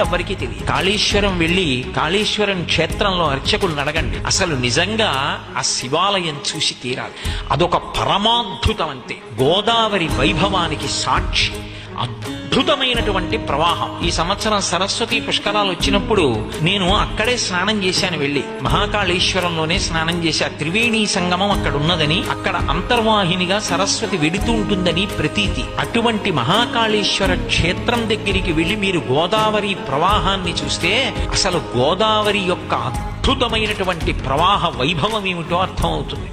ఎవ్వరికీ తెలియదు. కాళేశ్వరం వెళ్లి కాళేశ్వరం క్షేత్రంలో అర్చకులను అడగండి, అసలు నిజంగా ఆ శివాలయం చూసి తీరాలి. అదొక పరమాద్భుతం అంతే. గోదావరి వైభవానికి సాక్షి. అద్భుతమైనటువంటి ప్రవాహం. ఈ సంవత్సరం సరస్వతి పుష్కరాలు వచ్చినప్పుడు నేను అక్కడే స్నానం చేశాను. వెళ్ళి మహాకాళేశ్వరంలోనే స్నానం చేశా. త్రివేణీ సంగమం అక్కడ ఉన్నదని, అక్కడ అంతర్వాహినిగా సరస్వతి వెడుతూ ఉంటుందని ప్రతీతి. అటువంటి మహాకాళేశ్వర క్షేత్రం దగ్గరికి వెళ్లి మీరు గోదావరి ప్రవాహాన్ని చూస్తే అసలు గోదావరి యొక్క అద్భుతమైనటువంటి ప్రవాహ వైభవం ఏమిటో అర్థమవుతుంది.